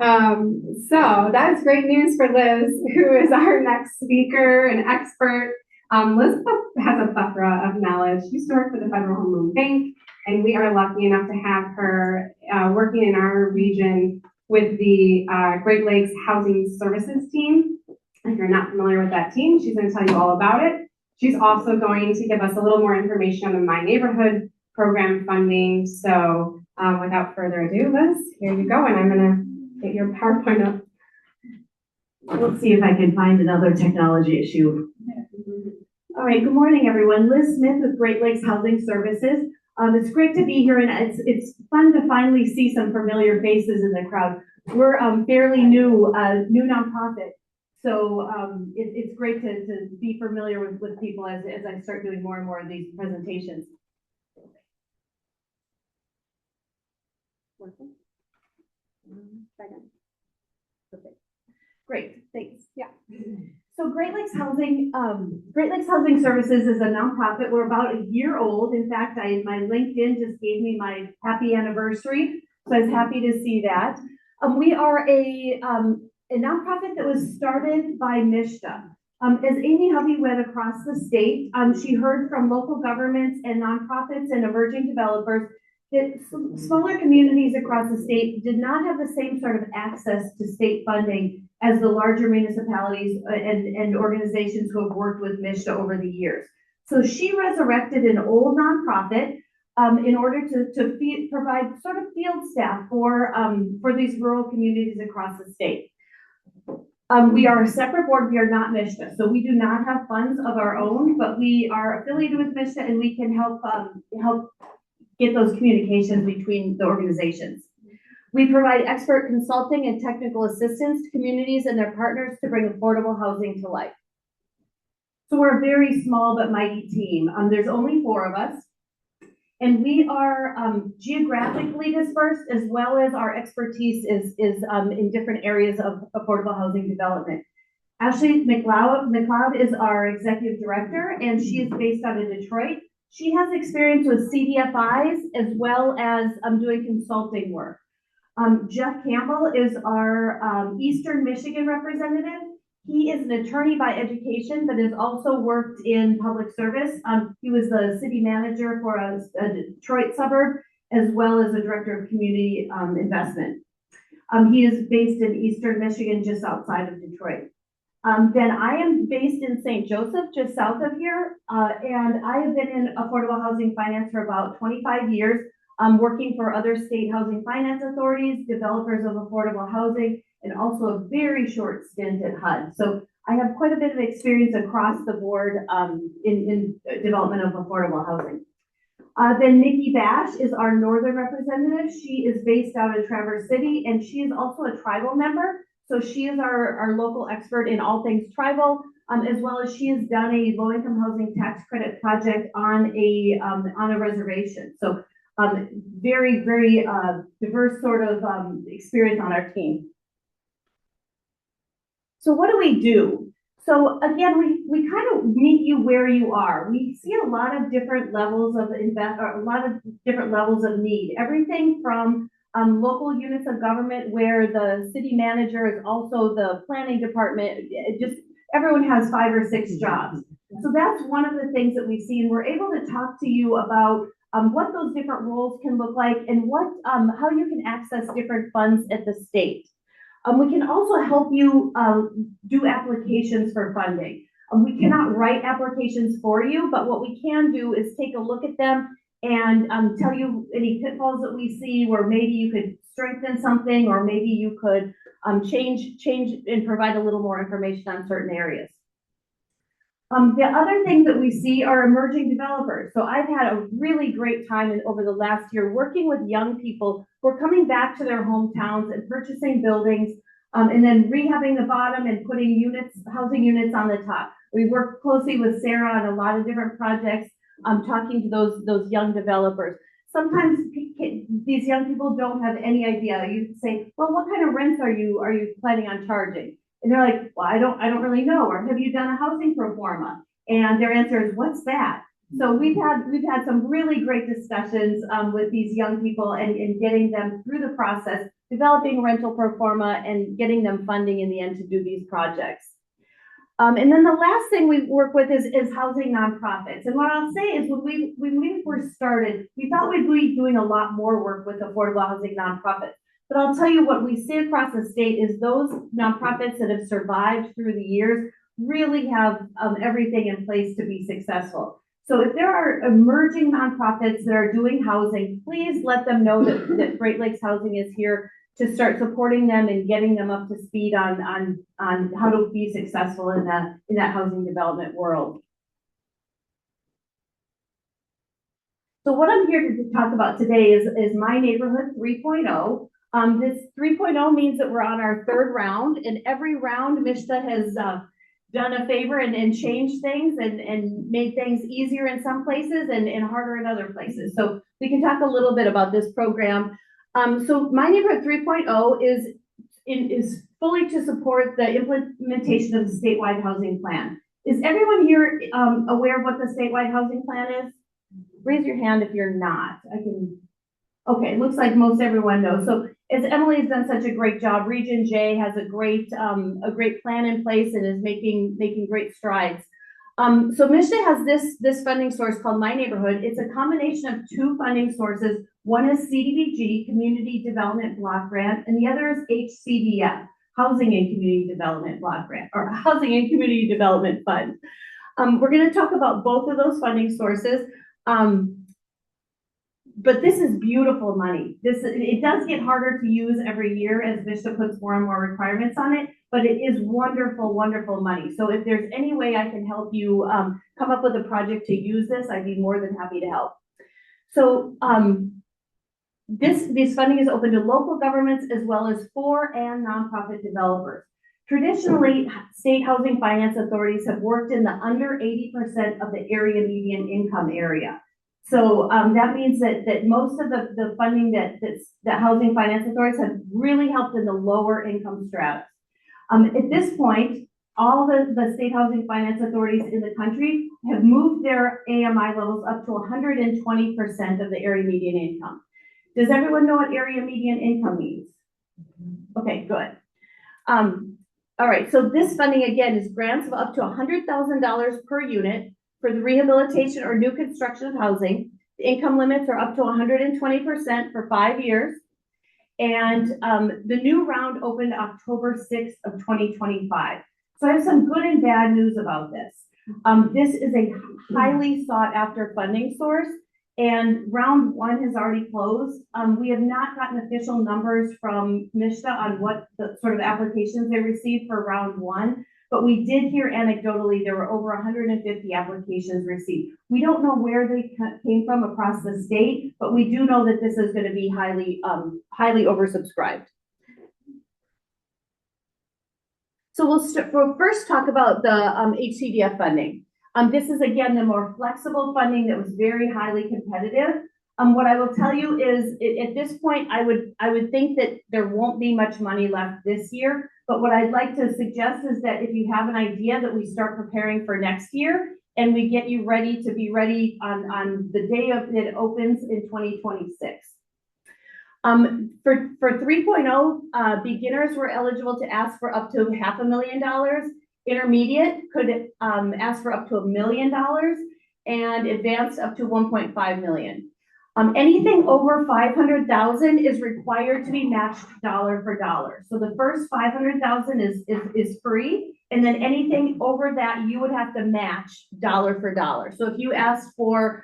So that is great news for Liz, who is our next speaker and expert. Liz has a plethora of knowledge. She used to work for the Federal Home Loan Bank, and we are lucky enough to have her working in our region with the Great Lakes Housing Services team. If you're not familiar with that team, she's going to tell you all about it. She's also going to give us a little more information on the My Neighborhood program funding. So without further ado, Liz, here you go, and I'm going to get your PowerPoint up. Let's see if I can find another technology issue. All right, good morning, everyone. Liz Smith with Great Lakes Housing Services. It's great to be here, and it's fun to finally see some familiar faces in the crowd. We're fairly new nonprofit, so it's great to be familiar with people as I start doing more and more of these presentations. Perfect. Great, thanks. Yeah. So Great Lakes Housing Services is a nonprofit. We're about a year old. In fact, my LinkedIn just gave me my happy anniversary, so I was happy to see that. We are a nonprofit that was started by MSHDA. As Amy Hovey went across the state, she heard from local governments and nonprofits and emerging developers that smaller communities across the state did not have the same sort of access to state funding as the larger municipalities and organizations who have worked with MSHDA over the years. So she resurrected an old nonprofit in order to provide sort of field staff for these rural communities across the state. We are a separate board. We are not MSHDA, so we do not have funds of our own, but we are affiliated with MSHDA, and we can help get those communications between the organizations. We provide expert consulting and technical assistance to communities and their partners to bring affordable housing to life. So we're a very small but mighty team. There's only 4 of us, and we are geographically dispersed, as well as our expertise is in different areas of affordable housing development. Ashley McLeod is our executive director, and she is based out of Detroit. She has experience with CDFIs as well as doing consulting work. Jeff Campbell is our Eastern Michigan representative. He is an attorney by education, but has also worked in public service. He was the city manager for a Detroit suburb, as well as a director of community investment. He is based in Eastern Michigan, just outside of Detroit. Then I am based in St. Joseph, just south of here, and I have been in affordable housing finance for about 25 years, working for other state housing finance authorities, developers of affordable housing, and also a very short stint at HUD. So I have quite a bit of experience across the board in development of affordable housing. Then Nikki Bash is our northern representative. She is based out of Traverse City, and she is also a tribal member. So she is our local expert in all things tribal, as well as she has done a low-income housing tax credit project on a reservation. So very, very diverse sort of experience on our team. So what do we do? So again, we kind of meet you where you are. We see a lot of different levels of need. Everything from local units of government where the city manager is also the planning department. Everyone has 5 or 6 jobs. So that's one of the things that we see, and we're able to talk to you about what those different roles can look like and how you can access different funds at the state. We can also help you do applications for funding. We cannot write applications for you, but what we can do is take a look at them and tell you any pitfalls that we see where maybe you could strengthen something, or maybe you could change and provide a little more information on certain areas. The other things that we see are emerging developers. So I've had a really great time over the last year working with young people who are coming back to their hometowns and purchasing buildings and then rehabbing the bottom and putting housing units on the top. We work closely with Sarah on a lot of different projects, talking to those young developers. Sometimes these young people don't have any idea. You say, well, what kind of rents are you planning on charging? And they're like, well, I don't really know. Or have you done a housing pro forma? And their answer is, what's that? So we've had some really great discussions with these young people and getting them through the process developing rental pro forma, and getting them funding in the end to do these projects. And then the last thing we work with is housing nonprofits. And what I'll say is when we first started, we thought we'd be doing a lot more work with affordable housing nonprofits. But I'll tell you what we see across the state is those nonprofits that have survived through the years really have everything in place to be successful. So if there are emerging nonprofits that are doing housing, please let them know that Great Lakes Housing is here to start supporting them and getting them up to speed on how to be successful in that housing development world. So what I'm here to talk about today is My Neighborhood 3.0. This 3.0 means that we're on our third round, and every round MSHDA has done a favor and changed things and made things easier in some places and harder in other places. So we can talk a little bit about this program. So My Neighborhood 3.0 is fully to support the implementation of the statewide housing plan. Is everyone here aware of what the statewide housing plan is? Raise your hand if you're not. Okay, it looks like most everyone knows. So as Emily has done such a great job, Region J has a great plan in place and is making great strides. So MSHDA has this funding source called My Neighborhood. It's a combination of two funding sources. One is CDBG, Community Development Block Grant, and the other is HCDF, Housing and Community Development Block Grant, or Housing and Community Development Fund. We're going to talk about both of those funding sources. But this is beautiful money. It does get harder to use every year as MSHDA puts more and more requirements on it, but it is wonderful, wonderful money. So if there's any way I can help you come up with a project to use this, I'd be more than happy to help. So this funding is open to local governments as well as for and nonprofit developers. Traditionally, state housing finance authorities have worked in the under 80% of the area median income area. So that means that most of the funding that housing finance authorities have really helped in the lower income stratas. At this point, all the state housing finance authorities in the country have moved their AMI levels up to 120% of the area median income. Does everyone know what area median income means? Okay, good. All right, so this funding again is grants of up to $100,000 per unit for the rehabilitation or new construction of housing. The income limits are up to 120% for 5 years. And the new round opened October 6th of 2025. So I have some good and bad news about this. This is a highly sought after funding source, and round one has already closed. We have not gotten official numbers from MSHDA on what the sort of applications they received for round one, but we did hear anecdotally there were over 150 applications received. We don't know where they came from across the state, but we do know that this is going to be highly oversubscribed. So we'll first talk about the HCDF funding. This is again the more flexible funding that was very highly competitive. What I will tell you is at this point, I would think that there won't be much money left this year. But what I'd like to suggest is that if you have an idea, that we start preparing for next year and we get you ready to be ready on the day of it opens in 2026. For 3.0, beginners were eligible to ask for up to $500,000. Intermediate could ask for up to $1 million, and advanced up to 1.5 million. Anything over 500,000 is required to be matched dollar for dollar. So the first 500,000 is free, and then anything over that you would have to match dollar for dollar. So if you asked for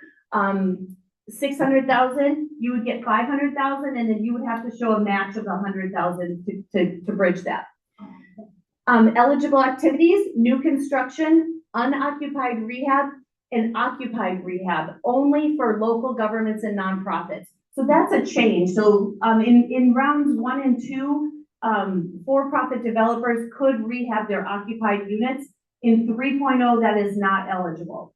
600,000, you would get 500,000, and then you would have to show a match of 100,000 to bridge that. Eligible activities: new construction, unoccupied rehab, and occupied rehab, only for local governments and nonprofits. So that's a change. So in rounds 1 and 2, for-profit developers could rehab their occupied units. In 3.0, that is not eligible.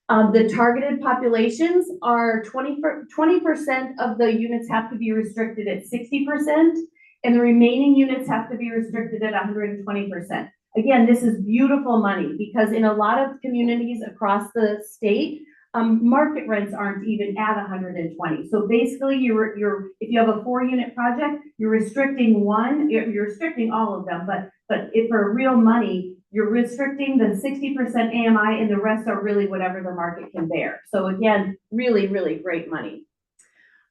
The targeted populations are 20% of the units have to be restricted at 60%, and the remaining units have to be restricted at 120%. Again, this is beautiful money because in a lot of communities across the state, Market rents aren't even at 120. So basically if you have a 4-unit project, you're restricting you're restricting all of them, but if for real money, you're restricting the 60% AMI and the rest are really whatever the market can bear. So again, really, really great money.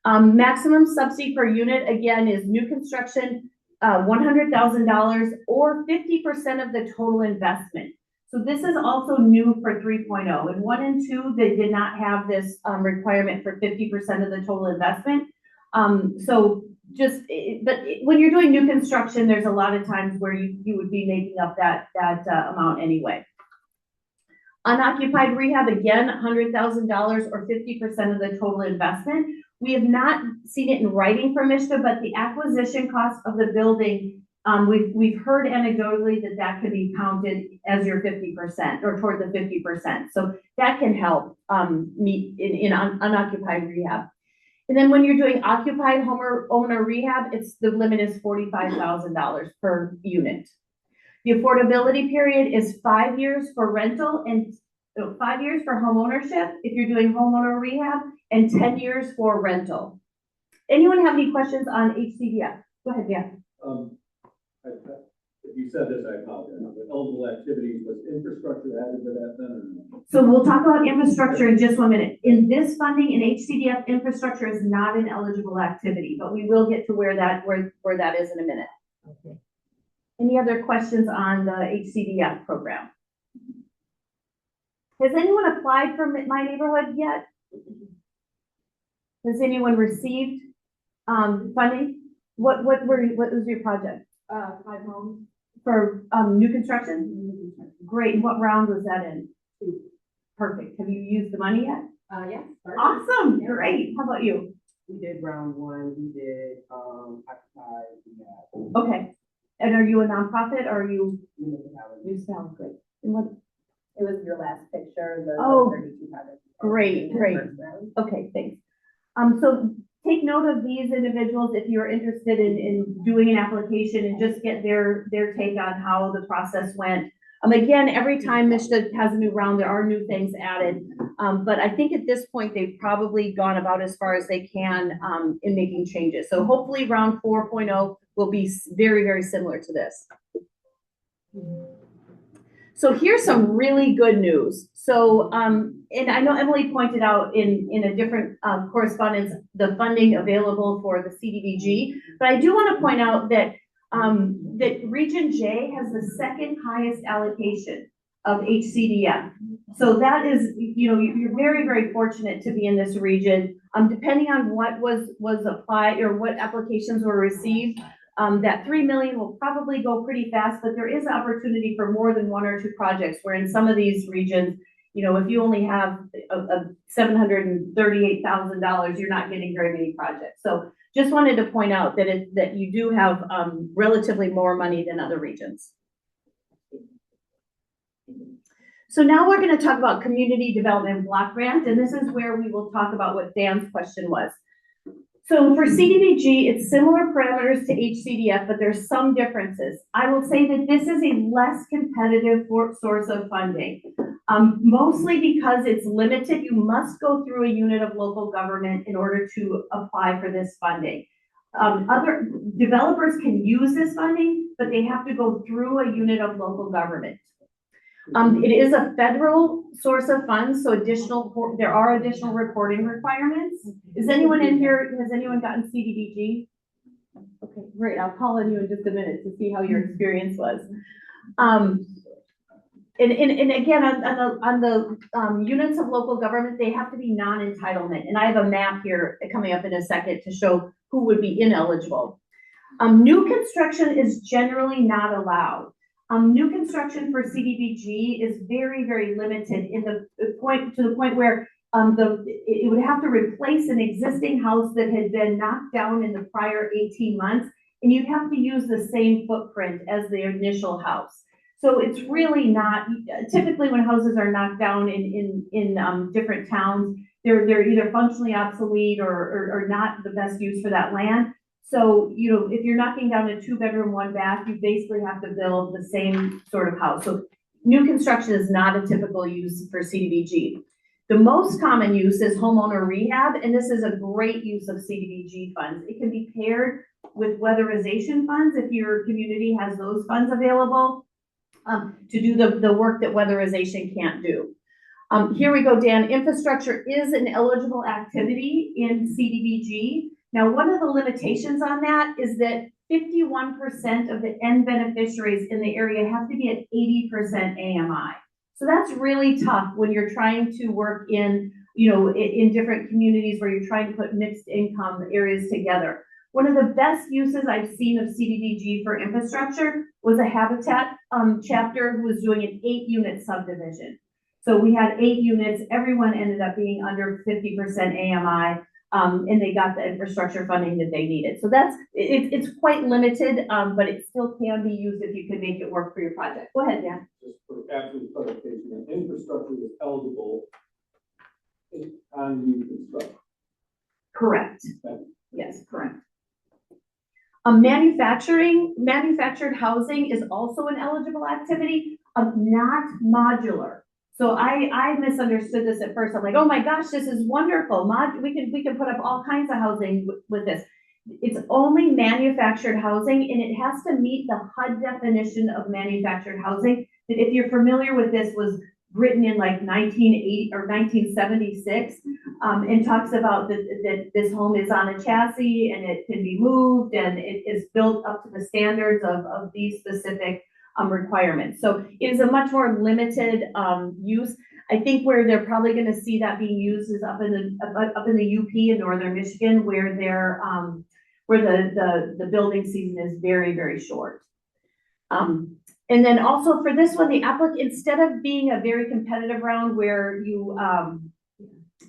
Maximum subsidy per unit, again, is new construction, $100,000 or 50% of the total investment. So this is also new for 3.0. In 1 and 2, they did not have this requirement for 50% of the total investment. But when you're doing new construction, there's a lot of times where you would be making up that amount anyway. Unoccupied rehab, again, $100,000 or 50% of the total investment. We have not seen it in writing from MSHDA, but the acquisition cost of the building, we've heard anecdotally that could be counted as your 50% or toward the 50%. So that can help meet in unoccupied rehab. And then when you're doing occupied homeowner rehab, the limit is $45,000 per unit. The affordability period is 5 years for rental and 5 years for home ownership if you're doing homeowner rehab, and 10 years for rental. Anyone have any questions on HCDF? Go ahead, Dan. If you said this, I apologize. But eligible activities, was infrastructure added to that then or no? So we'll talk about infrastructure in just 1 minute. In this funding in HCDF, infrastructure is not an eligible activity, but we will get to where that is in a minute. Okay. Any other questions on the HCDF program? Has anyone applied for My Neighborhood yet? Has anyone received funding? What was your project? 5 homes. For new construction? Great. And what round was that in? 2. Perfect. Have you used the money yet? Yes. Awesome. Yeah. Great. How about you? We did round 1. We did occupied. Okay. And are you a nonprofit or are you? Municipality. Great. And what? It was your last picture. The 32 projects. Great. Okay. Thanks. So take note of these individuals if you're interested in doing an application and just get their take on how the process went. Again, every time MSHDA has a new round, there are new things added. But I think at this point, they've probably gone about as far as they can in making changes. So hopefully round 4.0 will be very, very similar to this. So here's some really good news. So, and I know Emily pointed out in a different correspondence, the funding available for the CDBG, but I do want to point out that that Region J has the 2nd highest allocation of HCDF. So that is, you're very, very fortunate to be in this region. Depending on what was applied or what applications were received, that $3 million will probably go pretty fast, but there is opportunity for more than 1 or 2 projects where in some of these regions, if you only have $738,000, you're not getting very many projects. So just wanted to point out that you do have relatively more money than other regions. So now we're going to talk about community development block grant, and this is where we will talk about what Dan's question was. So for CDBG, it's similar parameters to HCDF, but there's some differences. I will say that this is a less competitive source of funding, mostly because it's limited. You must go through a unit of local government in order to apply for this funding. Other developers can use this funding, but they have to go through a unit of local government. It is a federal source of funds, so there are additional reporting requirements. Is anyone in here, has anyone gotten CDBG? Okay, great. I'll call on you in just a minute to see how your experience was. And again, on the units of local government, they have to be non-entitlement. And I have a map here coming up in a second to show who would be ineligible. New construction is generally not allowed. New construction for CDBG is very, very limited to the point where it would have to replace an existing house that had been knocked down in the prior 18 months, and you'd have to use the same footprint as the initial house. So it's really not, typically when houses are knocked down in different towns, they're either functionally obsolete or not the best use for that land. So, if you're knocking down a 2-bedroom, 1-bath, you basically have to build the same sort of house. So new construction is not a typical use for CDBG. The most common use is homeowner rehab, and this is a great use of CDBG funds. It can be paired with weatherization funds if your community has those funds available to do the work that weatherization can't do. Here we go, Dan. Infrastructure is an eligible activity in CDBG. Now, one of the limitations on that is that 51% of the end beneficiaries in the area have to be at 80% AMI. So that's really tough when you're trying to work in, in different communities where you're trying to put mixed income areas together. One of the best uses I've seen of CDBG for infrastructure was a Habitat chapter who was doing an 8-unit subdivision. So we had 8 units, everyone ended up being under 50% AMI, and they got the infrastructure funding that they needed. So it's quite limited, but it still can be used if you can make it work for your project. Go ahead, Dan. Just for absolute clarification, infrastructure is eligible on new construction. Correct. Thank you. Yes, correct. Manufactured housing is also an eligible activity, not modular. So I misunderstood this at first. I'm like, oh my gosh, this is wonderful. We can put up all kinds of housing with this. It's only manufactured housing, and it has to meet the HUD definition of manufactured housing. That, if you're familiar with this, was written in like 1980 or 1976, and talks about that this home is on a chassis and it can be moved and it is built up to the standards of these specific requirements. So it is a much more limited use. I think where they're probably going to see that being used is up in the UP in northern Michigan, where the building season is very, very short. And then also for this one, the applicant, instead of being a very competitive round where you're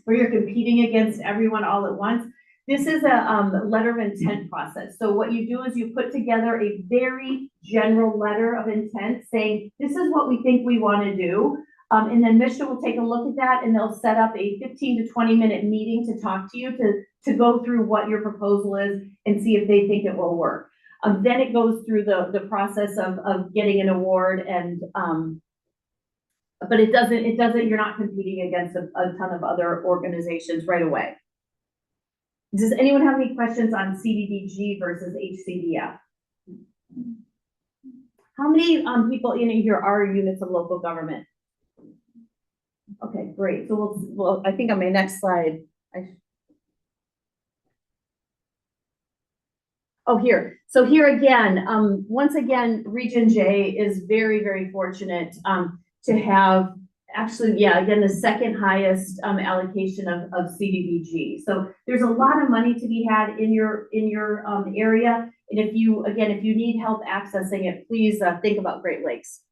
competing against everyone all at once, this is a letter of intent process. So what you do is you put together a very general letter of intent saying, this is what we think we want to do. And then MSHDA will take a look at that, and they'll set up a 15 to 20-minute meeting to talk to you to go through what your proposal is and see if they think it will work. Then it goes through the process of getting an award, and but it doesn't, you're not competing against a ton of other organizations right away. Does anyone have any questions on CDBG versus HCDF? How many people in here are units of local government? Okay, great. So we'll I think on my next slide, here. So here again, once again, Region J is very, very fortunate to have actually, again, the second highest allocation of CDBG. So there's a lot of money to be had in your area. And if you need help accessing it, please think about Great Lakes.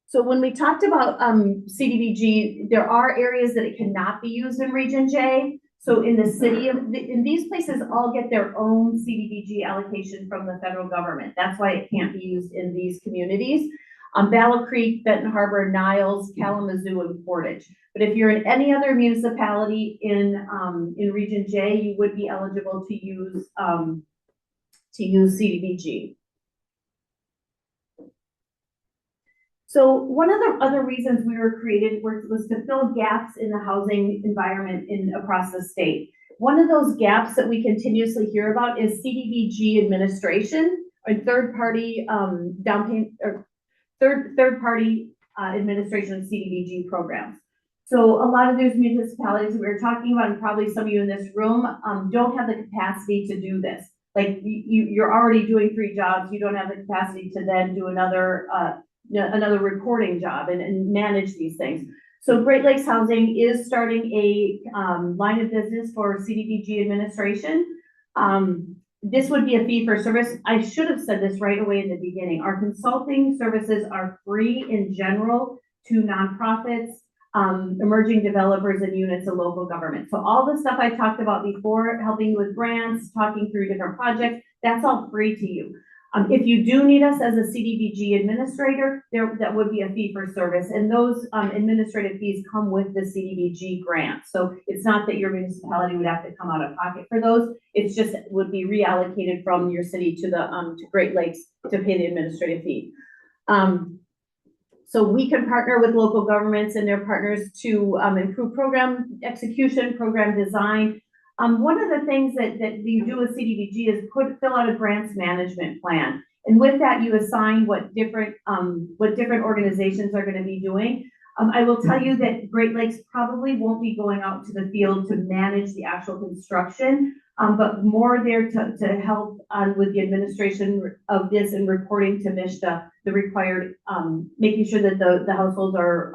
So when we talked about CDBG, there are areas that it cannot be used in Region J. So in the city in these places all get their own CDBG allocation from the federal government. That's why it can't be used in these communities. Battle Creek, Benton Harbor, Niles, Kalamazoo, and Portage. But if you're in any other municipality in Region J, you would be eligible to use CDBG. So one of the other reasons we were created was to fill gaps in the housing environment across the state. One of those gaps that we continuously hear about is CDBG administration or third-party third-party administration of CDBG programs. So a lot of those municipalities that we were talking about, and probably some of you in this room, don't have the capacity to do this. Like you're already doing 3 jobs, you don't have the capacity to then do another reporting job and manage these things. So Great Lakes Housing is starting a line of business for CDBG administration. This would be a fee for service. I should have said this right away in the beginning. Our consulting services are free in general to nonprofits, emerging developers, and units of local government. So all the stuff I talked about before, helping you with grants, talking through different projects, that's all free to you. If you do need us as a CDBG administrator, that would be a fee for service, and those administrative fees come with the CDBG grant. So it's not that your municipality would have to come out of pocket for those. It's just would be reallocated from your city to the to Great Lakes to pay the administrative fee. So we can partner with local governments and their partners to improve program execution, program design. One of the things that you do with CDBG is fill out a grants management plan. And with that, you assign what different organizations are going to be doing. I will tell you that Great Lakes probably won't be going out to the field to manage the actual construction, but more there to help with the administration of this and reporting to MSHDA, the required, making sure that the households are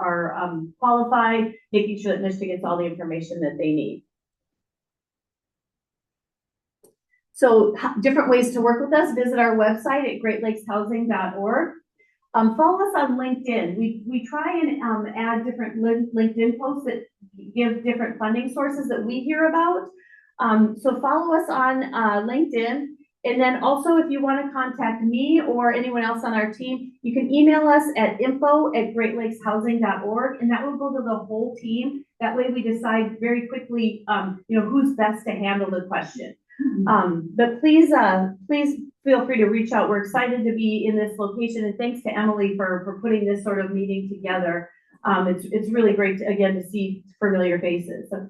qualified, making sure that MSHDA gets all the information that they need. So different ways to work with us, visit our website at greatlakeshousing.org. Follow us on LinkedIn. We try and add different LinkedIn posts that give different funding sources that we hear about. So follow us on LinkedIn. And then also, if you want to contact me or anyone else on our team, you can email us at info@greatlakeshousing.org, and that will go to the whole team. That way we decide very quickly, who's best to handle the question. But please feel free to reach out. We're excited to be in this location, and thanks to Emily for putting this sort of meeting together. It's really great to see familiar faces. So